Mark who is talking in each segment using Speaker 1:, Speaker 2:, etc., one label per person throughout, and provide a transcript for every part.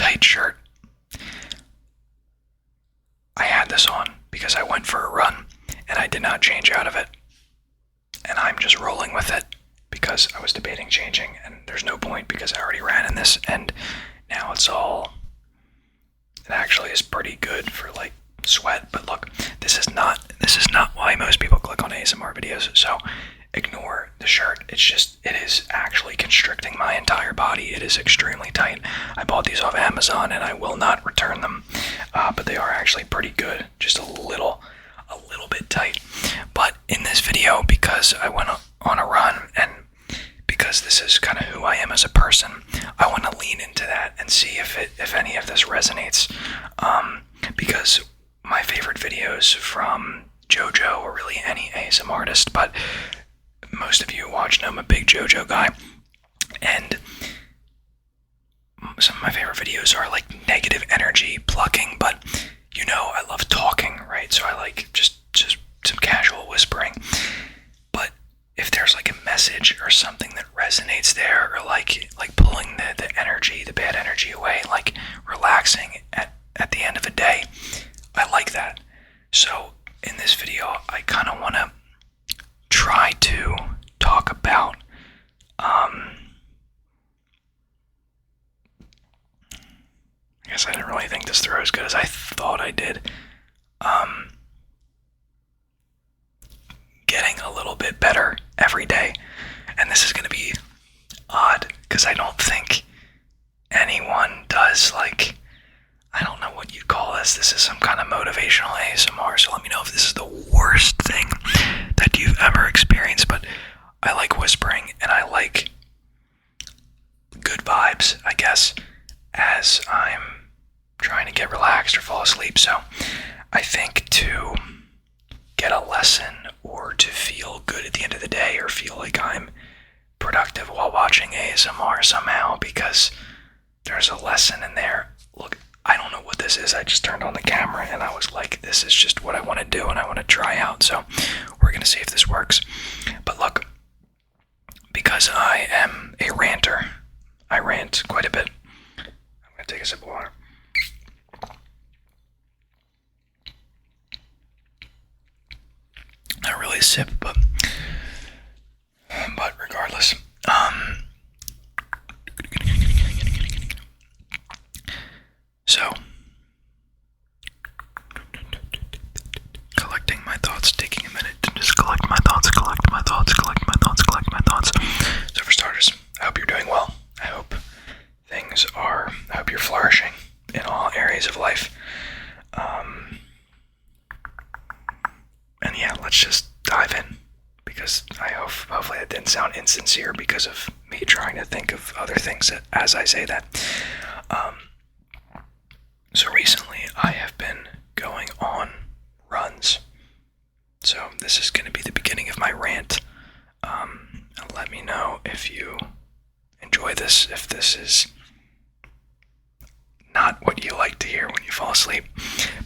Speaker 1: tight shirt. I had this on because I went for a run and I did not change out of it. And I'm just rolling with it because I was debating changing, and there's no point because I already ran in this, and now it actually is pretty good for like sweat. But look, this is not why most people click on ASMR videos, so ignore the shirt. It is actually constricting my entire body. It is extremely tight. I bought these off Amazon and I will not return them, but they are actually pretty good, just a little bit tight. But in this video, because I went on a run and because this is kind of who I am as a person, I want to lean into that and see if any of this resonates, because my favorite videos from JoJo, or really any ASMR artist, but most of you who watch know I'm a big JoJo guy, and some of my favorite videos are like negative energy plucking, but I love talking, right? So I like just some casual whispering. But if there's like a message or something that resonates there, or like pulling the energy, the bad energy away, like relaxing at the end of a day, I like that. So in this video, I kind of want to try to talk about I guess I didn't really think this through as good as I thought I did. Getting a little bit better every day. And this is going to be odd because I don't think anyone does, like, I don't know what you'd call this. This is some kind of motivational ASMR, so let me know if this is the worst thing that you've ever experienced. But I like whispering and I like good vibes, I guess, as I'm trying to get relaxed or fall asleep. So I think to get a lesson or to feel good at the end of the day, or feel like I'm productive while watching ASMR somehow because there's a lesson in there. Look, I don't know what this is. I just turned on the camera and I was like, this is just what I want to do and I want to try out. So we're going to see if this works. But look, because I am a ranter, I rant quite a bit. I'm going to take a sip of water. Not really a sip, but regardless. So, collecting my thoughts, taking a minute to just collect my thoughts. So for starters, I hope you're doing well. I hope you're flourishing in all areas of life. And yeah, let's just dive in, because hopefully that didn't sound insincere because of me trying to think of other things as I say that. So recently I have been going on runs. So this is going to be the beginning of my rant. Let me know if you enjoy this, if this is not what you like to hear when you fall asleep.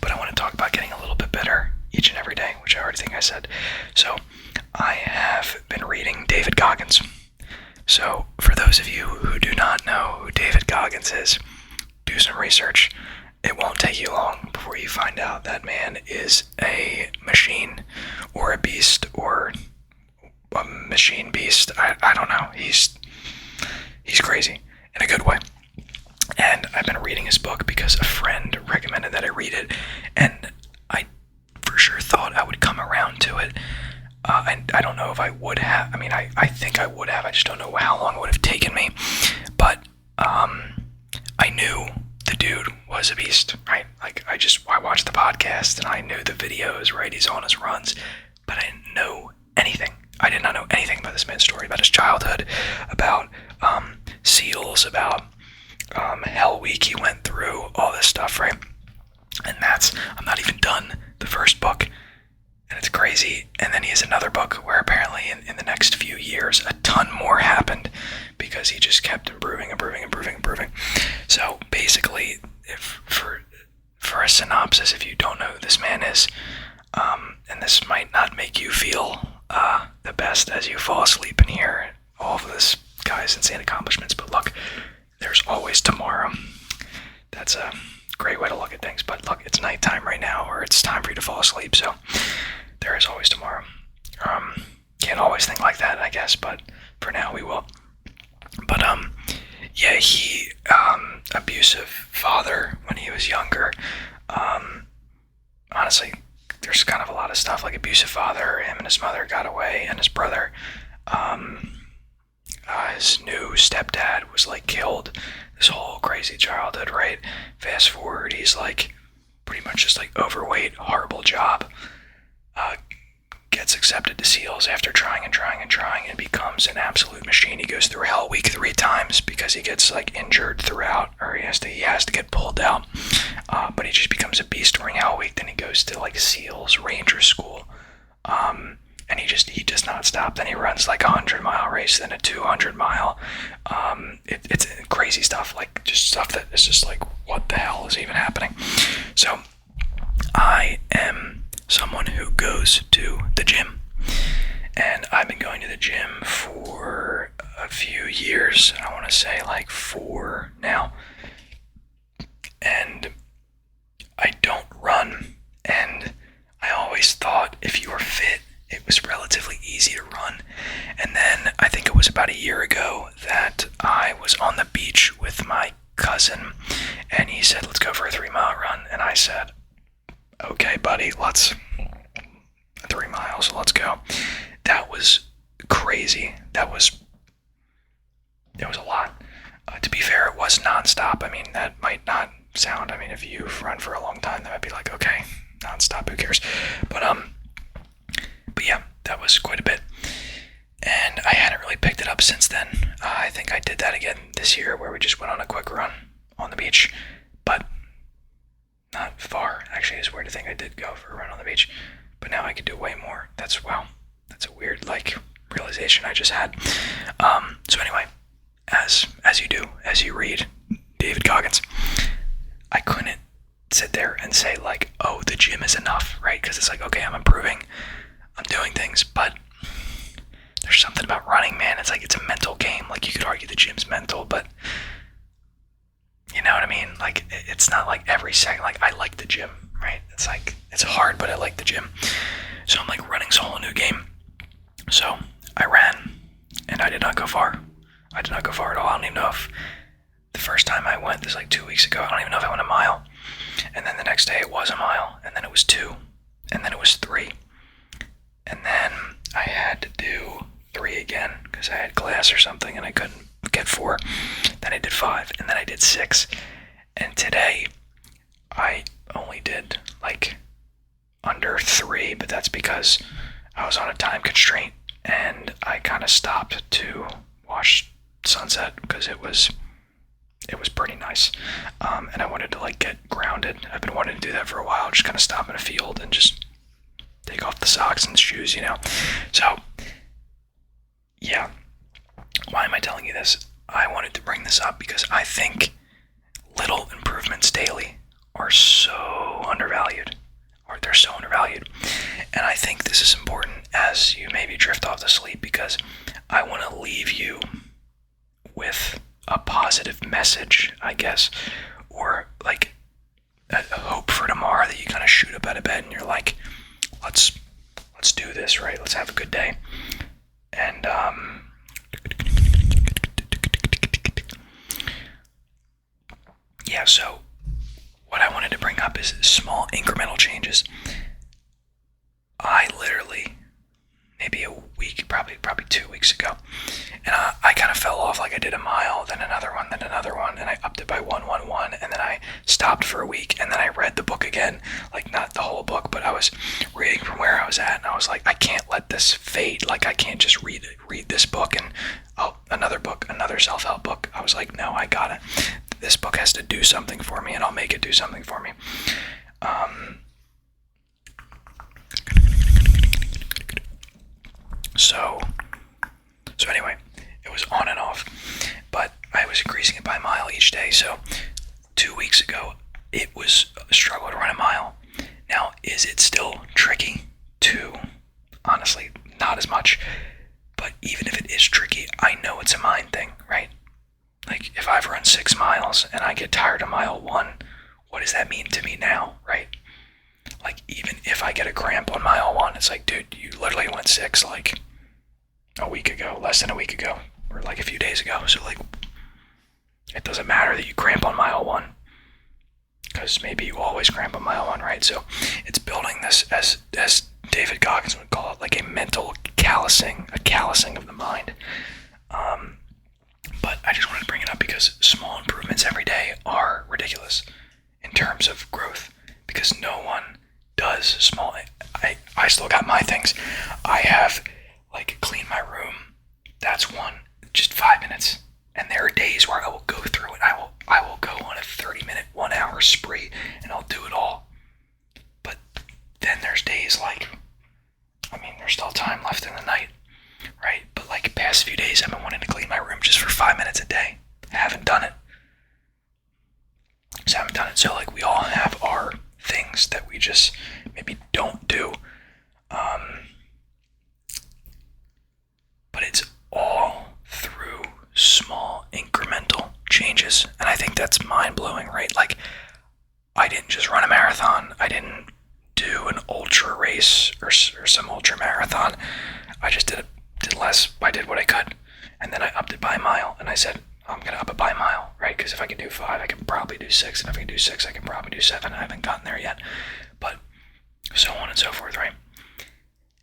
Speaker 1: But I want to talk about getting a little bit better each and every day, which I already think I said. So I have been reading David Goggins. So for those of you who do not know who David Goggins is, do some research. It won't take you long before you find out that man is a machine, or a beast, or a machine beast. I don't know. He's crazy in a good way. And I've been reading his book because a friend recommended that I read it, and I for sure thought I would come around to it. And I don't know if I would have. I mean, I think I would have. I just don't know how long it would have taken me. But I knew the dude was a beast, right? Like, I watched the podcast and I knew the videos, right? He's on his runs, but I didn't know anything. I did not know anything about this man's story, about his childhood, about SEALs, about Hell Week he went through, all this stuff, right? And I'm not even done the first book, and it's crazy. And then he has another book where apparently in the next few years a ton more happened because he just kept improving. So basically, for a synopsis, if you don't know who this man is, and this might not make you feel the best as you fall asleep and hear all of this guy's insane accomplishments, but look, there's always tomorrow. that's a great way to look at things. But look, it's nighttime right now, or it's time for you to fall asleep. So there is always tomorrow. Can't always think like that, I guess, but for now we will. But yeah, he abusive father when he was younger. Honestly, there's kind of a lot of stuff like abusive father. Him and his mother got away, and his brother. His new stepdad was like killed. This whole crazy childhood, right? Fast forward, he's like pretty much just like overweight, horrible job. Gets accepted to SEALs after trying and becomes an absolute machine. He goes through Hell Week 3 times because he gets like injured throughout, or he has to get pulled out. But he just becomes a beast during Hell Week. Then he goes to like SEALs Ranger School, and he does not stop. Then he runs like a 100-mile race, then a 200-mile. It's crazy stuff, like just stuff that is just like, what the hell is even happening? So I am someone who goes to the gym, and I've been going to the gym for a few years. I want to say like 4 now, and I don't run. And I always thought if you were fit, it was relatively easy to run. And then I think it was about a year ago that I was on the beach with my cousin, and he said, let's go for a 3-mile run. And I said, okay, buddy, 3 miles, let's go. That was crazy. That was a lot. To be fair, it was nonstop. I mean, that might not sound, I mean, if you've run for a long time, that might be like, okay, nonstop, who cares? But yeah, that was quite a bit. And I hadn't really picked it up since then. I think I did that again this year where we just went on a quick run on the beach, but not far. Actually, it's weird to think I did go for a run on the beach, but now I could do way more. That's a weird like realization I just had. So anyway, as you do, as you read David Goggins, I couldn't sit there and say like, oh, the gym is enough, right? Because it's like, okay, I'm improving, I'm doing things, but there's something about running, man. It's like, it's a mental game. Like, you could argue the gym's mental, but you know what I mean? Like, it's not like every second, like, I like the gym, right? It's like, it's hard, but I like the gym. So I'm like, running's a whole new game. So I ran, and I did not go far. I did not go far at all. I don't even know if the first time I went, this was like 2 weeks ago, I don't even know if I went a mile. And then the next day it was a mile, and then it was 2, and then it was 3. And then I had to do 3 again because I had class or something and I couldn't get 4. Then I did 5, and then I did 6. And today I only did like under 3, but that's because I was on a time constraint and I kind of stopped to watch sunset because it was pretty nice. And I wanted to like get grounded. I've been wanting to do that for a while, just kind of stop in a field and just take off the socks and shoes, you know. So yeah, why am I telling you this? I wanted to bring this up because I think little improvements daily are so undervalued, or they're so undervalued. And I think this is important as you maybe drift off to sleep, because I want to leave you with a positive message, I guess, or like a hope for tomorrow, that you kind of shoot up out of bed and you're like, let's do this, right? Let's have a good day. And yeah, so what I wanted to bring up is small incremental changes. I literally, maybe a week, probably 2 weeks ago, and I kind of fell off. Like, I did a mile, then another one, and I upped it by 1, and then I stopped for a week, and then I read the book again, like not the whole book, but I was reading from where I was at, and I was like, I can't let this fade. Like, I can't just read this book and another book, another self-help book. I was like, no, I got it. This book has to do something for me, and I'll make it do something for me. So anyway, it was on and off, but I was increasing it by a mile each day. So 2 weeks ago, it was a struggle to run a mile. Now, is it still tricky to, honestly, not as much, but even if it is tricky, I know it's a mind thing, right? Like, if I've run 6 miles and I get tired of mile one, what does that mean to me now, right? Like, even if I get a cramp on mile one, it's like, dude, you literally went six like a week ago, less than a week ago, or like a few days ago. So, like, it doesn't matter that you cramp on mile one, because maybe you always cramp on mile one, right? So, it's building this, as David Goggins would call it, like a mental callousing, a callousing of the mind. But I just wanted to bring it up because small improvements every day are ridiculous in terms of growth, because no one does small. I still got my things. I have, like, clean my room. That's one. Just 5 minutes. And there are days where I will go through it. I will go on a 30-minute, 1 hour spree, and I'll do it all. But then there's days like, I mean, there's still time left in the night, right? But like past few days, I've been wanting to clean my room just for 5 minutes a day. I haven't done it. So like, we all have our things that we just maybe don't do. But it's all through small incremental changes. And I think that's mind blowing, right? Like, I didn't just run a marathon. I didn't do an ultra race or some ultra marathon. I just did less. I did what I could. And then I upped it by a mile. And I said, I'm going to up it by a mile, right? Because if I can do 5, I can probably do 6. And if I can do 6, I can probably do 7. I haven't gotten there yet. But so on and so forth, right?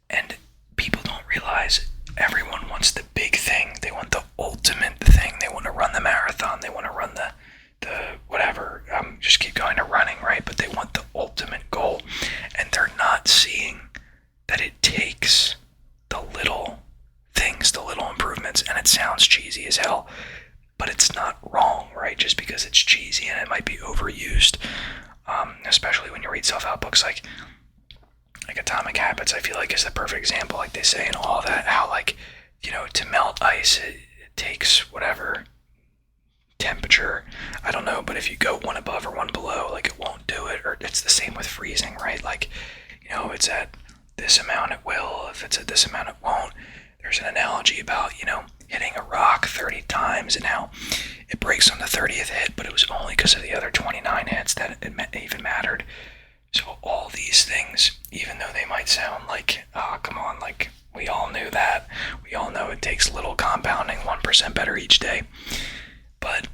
Speaker 1: And people don't realize everyone wants the big thing. They want the ultimate thing. They want to run the marathon. They want to run the whatever. Just keep going to running, right? But they want the ultimate goal. And they're not seeing that it takes the little things, the little improvements. And it sounds cheesy as hell, but it's not wrong, right? Just because it's cheesy and it might be overused, especially when you read self-help books like Atomic Habits, I feel like is the perfect example. Like they say in all that, how, like, you know, to melt ice, it takes whatever temperature, I don't know, but if you go one above or one below, like, it won't do it. Or it's the same with freezing, right? Like, you know, it's at this amount it will, if it's at this amount it won't. There's an analogy about, you know, hitting a rock 30 times and how it breaks on the 30th hit, but it was only because of the other 29 hits that it even mattered. So all these things, even though they might sound like, oh, come on, like, we all knew that. We all know it takes little compounding, 1% better each day. But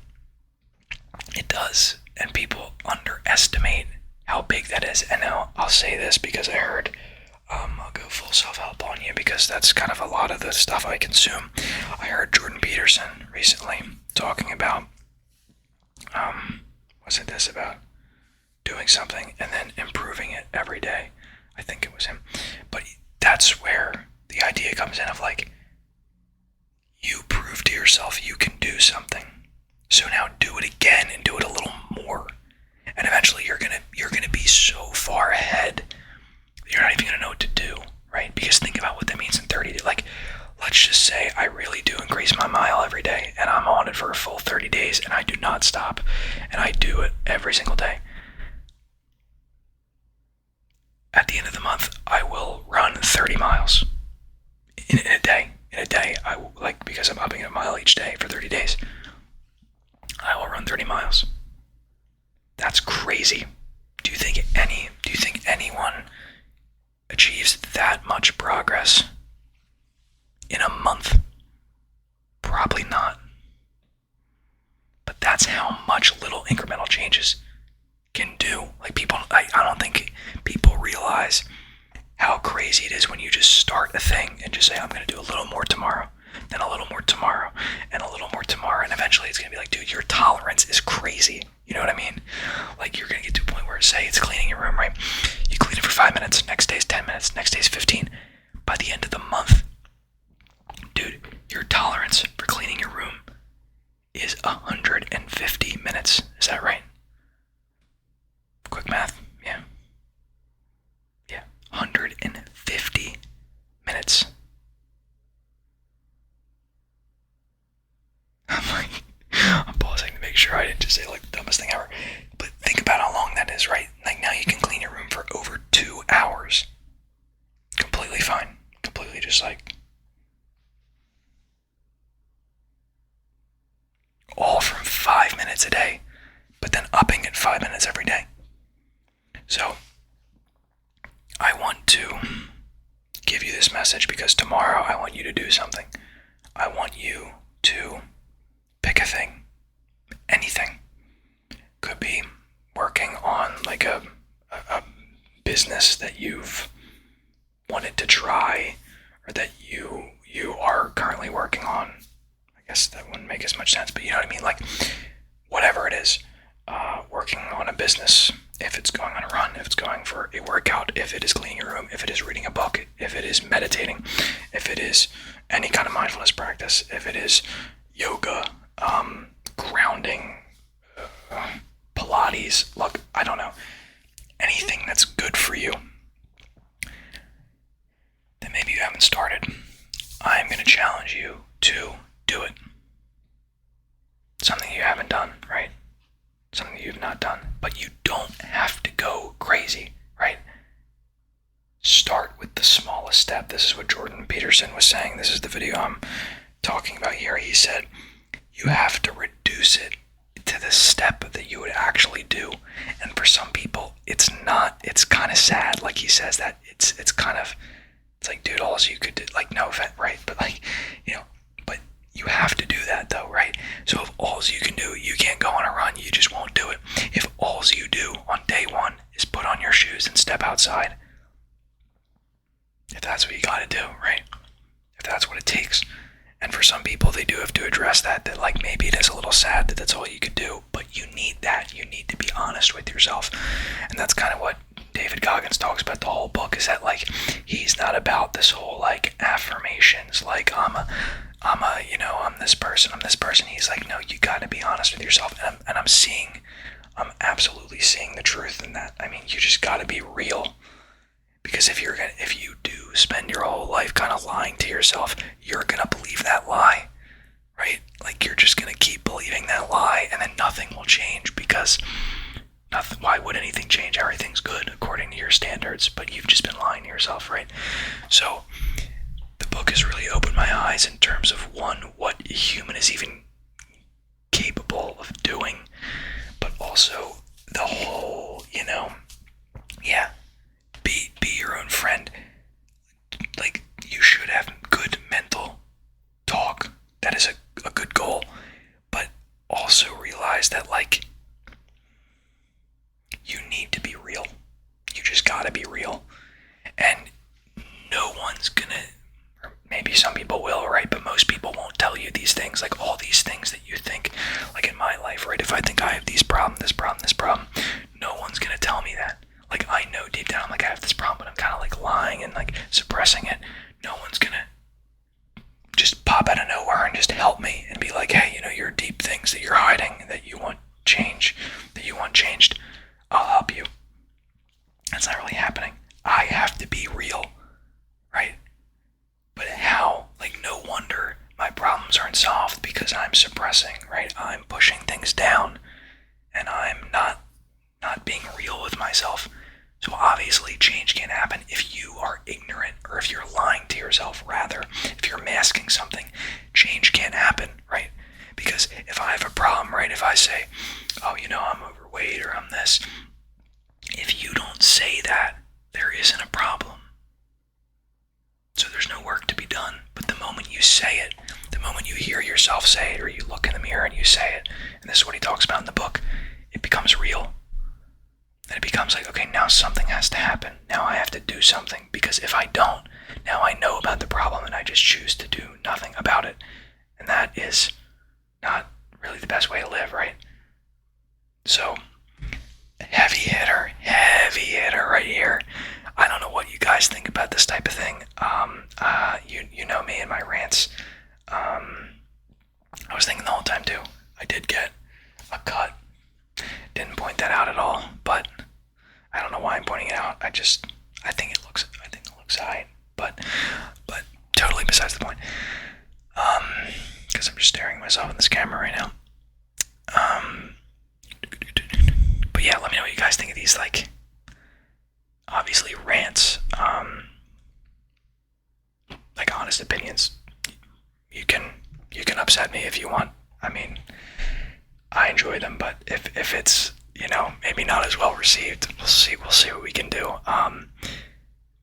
Speaker 1: it does, and people underestimate how big that is. And now I'll say this because I heard, I'll go full self-help on you because that's kind of a lot of the stuff I consume. I heard Jordan Peterson recently talking about, was it this about doing something and then improving it every day? I think it was him. But that's where the idea comes in of, like, you prove to yourself you can do something. So now do it again and do it a little more. And eventually you're gonna be so far ahead that you're not even gonna know what to do, right? Because think about what that means in 30 days. Like, let's just say I really do increase my mile every day and I'm on it for a full 30 days and I do not stop and I do it every single day. At the end of the month, I will run 30 miles in a day. In a day, I will, like, because I'm upping a mile each day for 30 days, I will run 30 miles. That's crazy. Do you think anyone achieves that much progress in a month? Probably not. But that's how much little incremental changes can do. Like, I don't think people realize how crazy it is when you just start a thing and just say, I'm going to do a little more tomorrow, then a little more tomorrow, and a little more tomorrow, and eventually it's going to be like, dude, your tolerance is crazy. You know what I mean? Like, you're going to get to a point where, say it's cleaning your room, right? You clean it for 5 minutes, next day's 10 minutes, next day's 15. By the end of the month, dude, your tolerance for cleaning your room is 150 minutes. Is that right? Quick math. Yeah, 150 minutes. I'm pausing to make sure I didn't just say, like, the dumbest thing ever. But think about how long that is, right? Like, now you can clean your room for over 2 hours. Completely fine. Completely just, like, all 5 minutes every day. So I want to give you this message because tomorrow I want you to do something. I want you to pick a thing, anything. Could be working on like a business that you've wanted to try, or that you are currently working on. I guess that wouldn't make as much sense, but you know what I mean? Like, whatever it is, working on a business, if it's going on a run, if it's going for a workout, if it is cleaning your room, if it is reading a book, if it is meditating, if it is any kind of mindfulness practice, if it is yoga, grounding, Pilates, look, I don't know, anything that's good for you that maybe you haven't started, I'm going to challenge you to do it. Something you haven't done, right? Something that you've not done. But you don't have to go crazy, right? Start with the smallest step. This is what Jordan Peterson was saying. This is the video I'm talking about here. He said, you have to reduce it to the step that you would actually do. And for some people, it's kind of sad. Like he says that it's like, dude, all you could do, like, no offense, right? But like, but you have to do that though, right? So if all you can do, you can't go on a run, you just won't do it. If all you do on day one is put on your shoes and step outside, if that's what you gotta do, right? If that's what it takes. And for some people, they do have to address that like maybe it is a little sad that that's all you could do, but you need that. You need to be honest with yourself. And that's kind of what David Goggins talks about the whole book, is that like he's not about this whole like affirmations, like I'm this person. He's like, no, you got to be honest with yourself. And I'm absolutely seeing the truth in that. I mean, you just got to be real. Because if you do spend your whole life kind of lying to yourself, you're gonna believe that lie, right? Like you're just gonna keep believing that lie, and then nothing will change because nothing. Why would anything change? Everything's good according to your standards, but you've just been lying to yourself, right? So the book has really opened my eyes in terms of what a human is even capable of doing, but also the whole, be your own friend. Like, you should have good mental talk. That is a good goal. But also realize that, like, you need to be real. You just gotta be real. And no one's gonna, or maybe some people will, right? But most people won't tell you these things. Like, all these things that you think, like in my life, right? If I think I have this problem, no one's gonna tell me that. Like, I know deep down, like, I have this problem, but I'm kind of like lying and like suppressing it. No one's gonna just pop out of nowhere and just help me and be like, hey, your deep things that you're hiding, that you want changed, I'll help you. That's not really happening. I have to be real, right? But how? Like, no wonder my problems aren't solved because I'm suppressing, right? I'm pushing things down and I'm not being real with myself. So obviously change can't happen if you are ignorant, or if you're lying to yourself, rather. If you're masking something, change can't happen, right? Because if I have a problem, right, if I say, oh, I'm overweight or I'm this, if you don't say that, there isn't a problem. So there's no work to be done. But the moment you say it, the moment you hear yourself say it, or you look in the mirror and you say it, and this is what he talks about in the book, it becomes real. And it becomes like, okay, now something has to happen. Now I have to do something, because if I don't, now I know about the problem and I just choose to do nothing about it. And that is not really the best way to live, right? So, heavy hitter right here. I don't know what you guys think about this type of thing. You know me and my rants. I was thinking the whole time too, I did get a cut. Didn't point that out at all, but I don't know why I'm pointing it out. I think it looks alright, but totally besides the point. Because I'm just staring at myself in this camera right now. But yeah, let me know what you guys think of these, like, obviously rants, like honest opinions. You can upset me if you want. I mean, I enjoy them, but if it's, maybe not as well received. We'll see what we can do.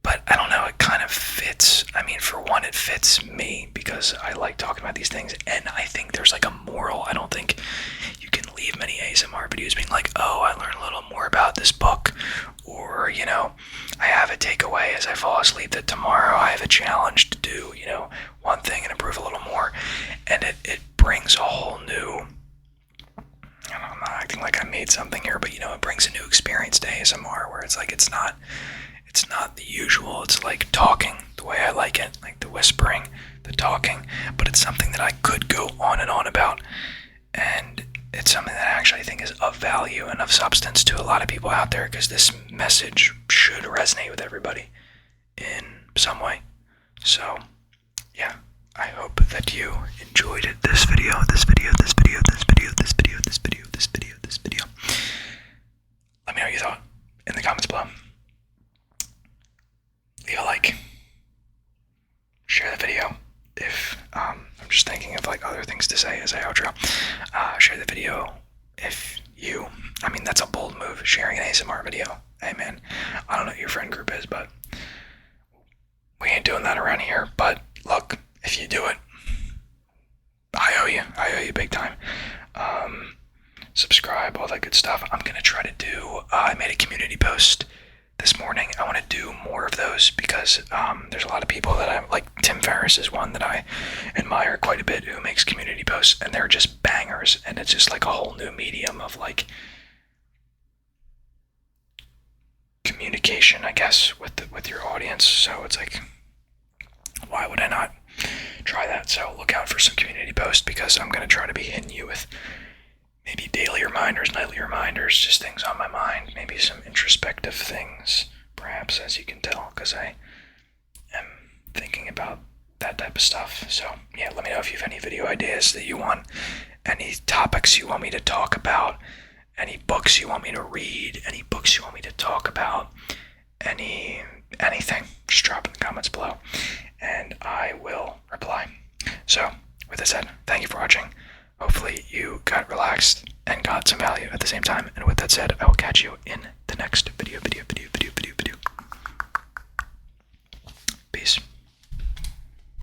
Speaker 1: But I don't know, it kind of fits. I mean, for one, it fits me because I like talking about these things, and I think there's like a moral. I don't think you can leave many ASMR videos being like, oh, I learned a little more about this book, or, I have a takeaway as I fall asleep that tomorrow I have a challenge to do, one thing and improve a little more. And it brings a whole new, I'm not acting like I made something here, but it brings a new experience to ASMR where it's like it's not the usual. It's like talking the way I like it, like the whispering, the talking, but it's something that I could go on and on about, and it's something that I actually think is of value and of substance to a lot of people out there, because this message should resonate with everybody in some way. So yeah, I hope that you enjoyed this video. Let me know what you thought in the comments below. Leave a like. Share the video. If I'm just thinking of like other things to say as I outro. Share the video if you. I mean, that's a bold move, sharing an ASMR video. Hey man, I don't know what your friend group is, but we ain't doing that around here. But look, if you do it, I owe you big time. Subscribe, all that good stuff. I'm gonna try to do. I made a community post this morning. I want to do more of those because there's a lot of people that I like. Tim Ferriss is one that I admire quite a bit, who makes community posts, and they're just bangers, and it's just like a whole new medium of like communication, I guess, with your audience. So it's like, why would I not try that? So look out for some community posts, because I'm going to try to be hitting you with maybe daily reminders, nightly reminders, just things on my mind, maybe some introspective things, perhaps, as you can tell, because I am thinking about that type of stuff. So yeah, let me know if you have any video ideas that you want, any topics you want me to talk about, any books you want me to read, any books you want me to talk about, anything. Just drop in the comments below, and I will reply. So with that said, thank you for watching. Hopefully you got relaxed and got some value at the same time. And with that said, I will catch you in the next video.